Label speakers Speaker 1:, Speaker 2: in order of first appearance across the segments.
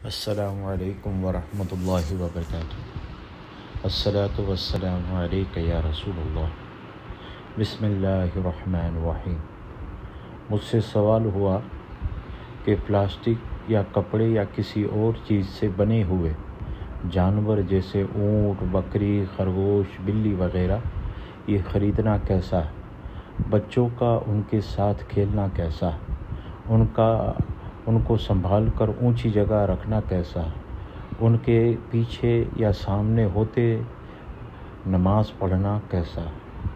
Speaker 1: السلام علیکم ورحمۃ اللہ وبرکاتہ۔ الصلاۃ والسلام علیک یا رسول اللہ۔ بسم اللہ الرحمن الرحیم۔ مجھ سے سوال ہوا کہ پلاسٹک یا کپڑے یا کسی اور چیز سے بنے ہوئے جانور جیسے اونٹ، بکری، خرگوش، بلی وغیرہ یہ خریدنا کیسا ہے؟ بچوں کا ان کے ساتھ کھیلنا کیسا ہے؟ ان کو سنبھال کر اونچی جگہ رکھنا کیسا ہے؟ ان کے پیچھے یا سامنے ہوتے نماز پڑھنا کیسا ہے؟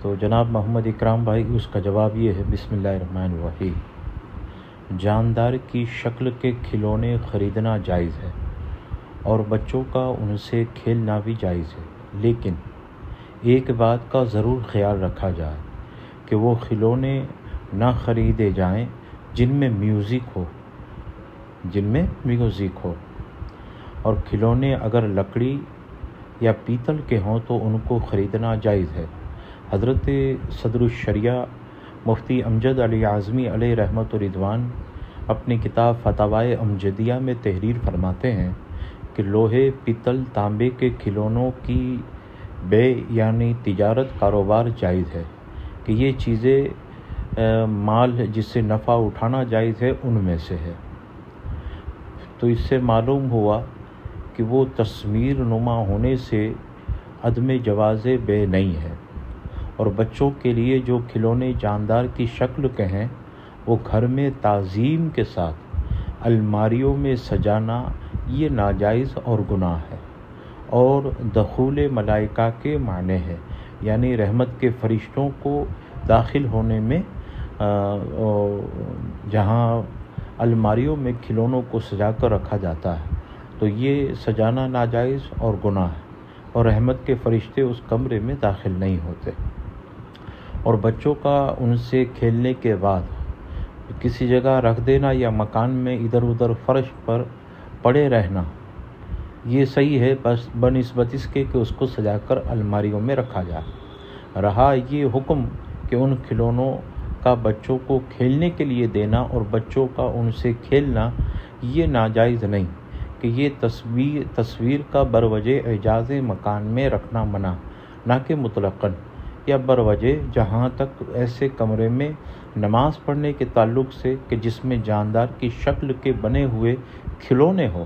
Speaker 1: تو جناب محمد اکرام بھائی اس کا جواب یہ ہے، بسم اللہ الرحمن الرحیم۔ جاندار کی شکل کے کھلونے خریدنا جائز ہے اور بچوں کا ان سے کھیلنا بھی جائز ہے، لیکن ایک بات کا ضرور خیال رکھا جائے کہ وہ کھلونے نہ خریدے جائیں جن میں میوزک ہو، اور کھلونے اگر لکڑی یا پیتل کے ہوں تو ان کو خریدنا جائز ہے۔ حضرت صدر الشریعہ مفتی امجد علی اعظمی علیہ رحمت و رضوان اپنی کتاب فتاوی امجدیہ میں تحریر فرماتے ہیں کہ لوہے، پیتل، تانبے کے کھلونوں کی بے یعنی تجارت کاروبار جائز ہے کہ یہ چیزیں مال جس سے نفع اٹھانا جائز ہے ان میں سے ہے۔ تو اس سے معلوم ہوا کہ وہ تصویر نما ہونے سے عدم جواز بے نہیں ہے، اور بچوں کے لیے جو کھلونے جاندار کی شکل کے ہیں وہ گھر میں تعظیم کے ساتھ الماریوں میں سجانا یہ ناجائز اور گناہ ہے، اور دخول ملائکہ کے معنی ہے، یعنی رحمت کے فرشتوں کو داخل ہونے میں جہاں الماریوں میں کھلونوں کو سجا کر رکھا جاتا ہے تو یہ سجانا ناجائز اور گناہ ہے، اور رحمت کے فرشتے اس کمرے میں داخل نہیں ہوتے۔ اور بچوں کا ان سے کھیلنے کے بعد کسی جگہ رکھ دینا یا مکان میں ادھر ادھر فرش پر پڑے رہنا یہ صحیح ہے، بس بنسبت اس کے کہ اس کو سجا کر الماریوں میں رکھا جائے۔ رہا یہ حکم کہ ان کھلونوں کا بچوں کو کھیلنے کے لیے دینا اور بچوں کا ان سے کھیلنا یہ ناجائز نہیں کہ یہ تصویر کا بروجہ اعجاز مکان میں رکھنا منع، نہ کہ مطلقاً یا بروجہ، جہاں تک ایسے کمرے میں نماز پڑھنے کے تعلق سے کہ جس میں جاندار کی شکل کے بنے ہوئے کھلونے ہو،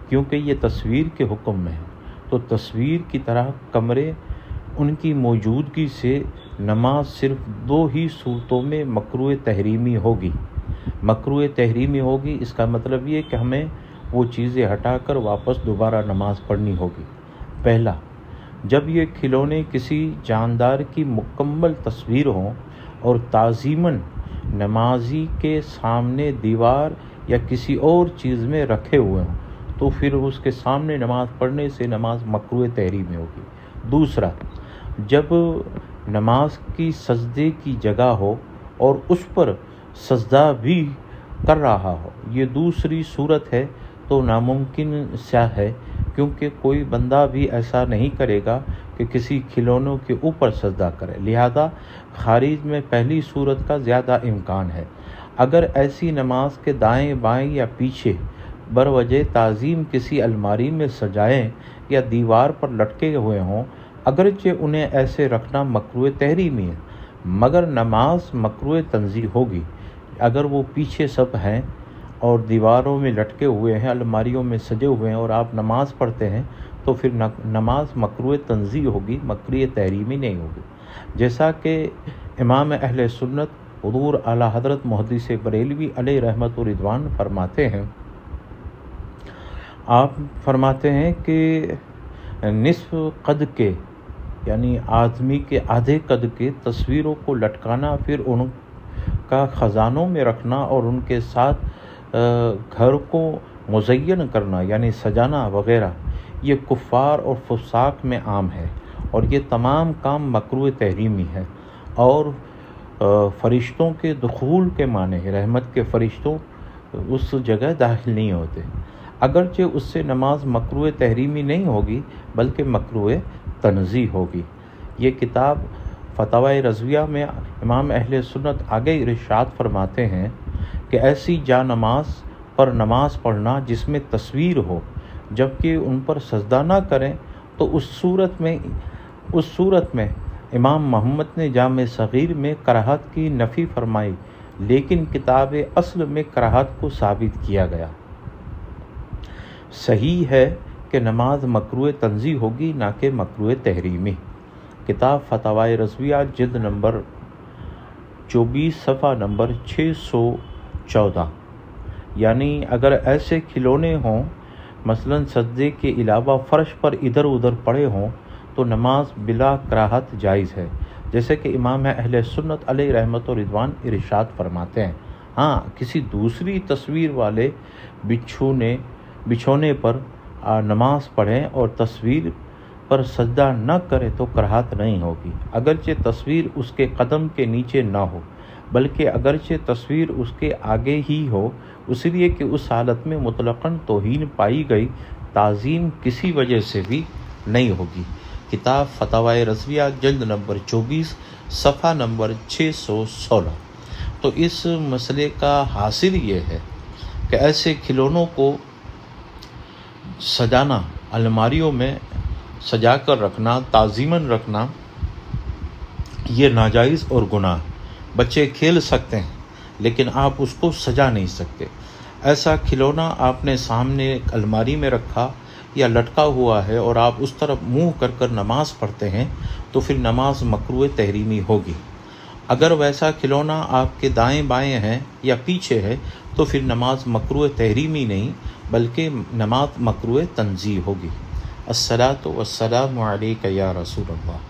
Speaker 1: کیونکہ یہ تصویر کے حکم میں ہے، تو تصویر کی طرح کمرے ان کی موجودگی سے نماز صرف دو ہی صورتوں میں مکروہ تحریمی ہوگی۔ مکروہ تحریمی ہوگی اس کا مطلب یہ کہ ہمیں وہ چیزیں ہٹا کر واپس دوبارہ نماز پڑھنی ہوگی۔ پہلا، جب یہ کھلونے کسی جاندار کی مکمل تصویر ہوں اور تعظیماً نمازی کے سامنے دیوار یا کسی اور چیز میں رکھے ہوئے ہوں تو پھر اس کے سامنے نماز پڑھنے سے نماز مکروہ تحریمی ہوگی۔ دوسرا، جب نماز کی سجدے کی جگہ ہو اور اس پر سجدہ بھی کر رہا ہو، یہ دوسری صورت ہے تو ناممکن سا ہے، کیونکہ کوئی بندہ بھی ایسا نہیں کرے گا کہ کسی کھلونوں کے اوپر سجدہ کرے، لہذا خارج میں پہلی صورت کا زیادہ امکان ہے۔ اگر ایسی نماز کے دائیں بائیں یا پیچھے بروجہ تعظیم کسی الماری میں سجائیں یا دیوار پر لٹکے ہوئے ہوں، اگرچہ انہیں ایسے رکھنا مکروہ تحریمی ہے، مگر نماز مکروہ تنزیہ ہوگی۔ اگر وہ پیچھے سب ہیں اور دیواروں میں لٹکے ہوئے ہیں، الماریوں میں سجے ہوئے ہیں اور آپ نماز پڑھتے ہیں تو پھر نماز مکروہ تنزیہ ہوگی، مکروہ تحریمی نہیں ہوگی۔ جیسا کہ امام اہل سنت حضور اعلیٰ حضرت محدث بریلوی علیہ رحمت و رضوان فرماتے ہیں، آپ فرماتے ہیں کہ نصف قد کے یعنی آدمی کے آدھے قد کے تصویروں کو لٹکانا، پھر ان کا خزانوں میں رکھنا اور ان کے ساتھ گھر کو مزین کرنا یعنی سجانا وغیرہ، یہ کفار اور فساق میں عام ہے، اور یہ تمام کام مکروہ تحریمی ہے، اور فرشتوں کے دخول کے معنی ہے، رحمت کے فرشتوں اس جگہ داخل نہیں ہوتے، اگرچہ اس سے نماز مکروہ تحریمی نہیں ہوگی بلکہ مکروہ تنزیہ ہوگی۔ یہ کتاب فتاوی رضویہ میں امام اہل سنت آگے ارشاد فرماتے ہیں کہ ایسی جا نماز پر نماز پڑھنا جس میں تصویر ہو جبکہ ان پر سجدہ نہ کریں تو اس صورت میں امام محمد نے جامع صغیر میں کراہت کی نفی فرمائی، لیکن کتاب اصل میں کراہت کو ثابت کیا گیا۔ صحیح ہے کہ نماز مکروہ تنزیہ ہوگی نہ کہ مکروہ تحریمی۔ کتاب فتاوی رضویہ جلد نمبر 24 صفحہ نمبر 614۔ یعنی اگر ایسے کھلونے ہوں مثلاً سجدے کے علاوہ فرش پر ادھر ادھر پڑے ہوں تو نماز بلا کراہت جائز ہے، جیسے کہ امام اہل سنت علیہ رحمت و رضوان ارشاد فرماتے ہیں۔ ہاں، کسی دوسری تصویر والے بچھونے پر نماز پڑھیں اور تصویر پر سجدہ نہ کرے تو کراہت نہیں ہوگی، اگرچہ تصویر اس کے قدم کے نیچے نہ ہو، بلکہ اگرچہ تصویر اس کے آگے ہی ہو، اس لیے کہ اس حالت میں مطلقاً توہین پائی گئی، تعظیم کسی وجہ سے بھی نہیں ہوگی۔ کتاب فتاوی رضویہ جلد نمبر 24 صفحہ نمبر 616۔ تو اس مسئلے کا حاصل یہ ہے کہ ایسے کھلونوں کو سجانا، الماریوں میں سجا کر رکھنا، تعظیماً رکھنا، یہ ناجائز اور گناہ۔ بچے کھیل سکتے ہیں لیکن آپ اس کو سجا نہیں سکتے۔ ایسا کھلونا آپ نے سامنے ایک الماری میں رکھا یا لٹکا ہوا ہے اور آپ اس طرف منہ کر کر نماز پڑھتے ہیں تو پھر نماز مکروہ تحریمی ہوگی۔ اگر ویسا کھلونا آپ کے دائیں بائیں ہے یا پیچھے ہے تو پھر نماز مکروہ تحریمی نہیں بلکہ نماز مکروہ تنزیہ ہوگی۔ الصلاۃ والسلام علیک یا رسول اللہ۔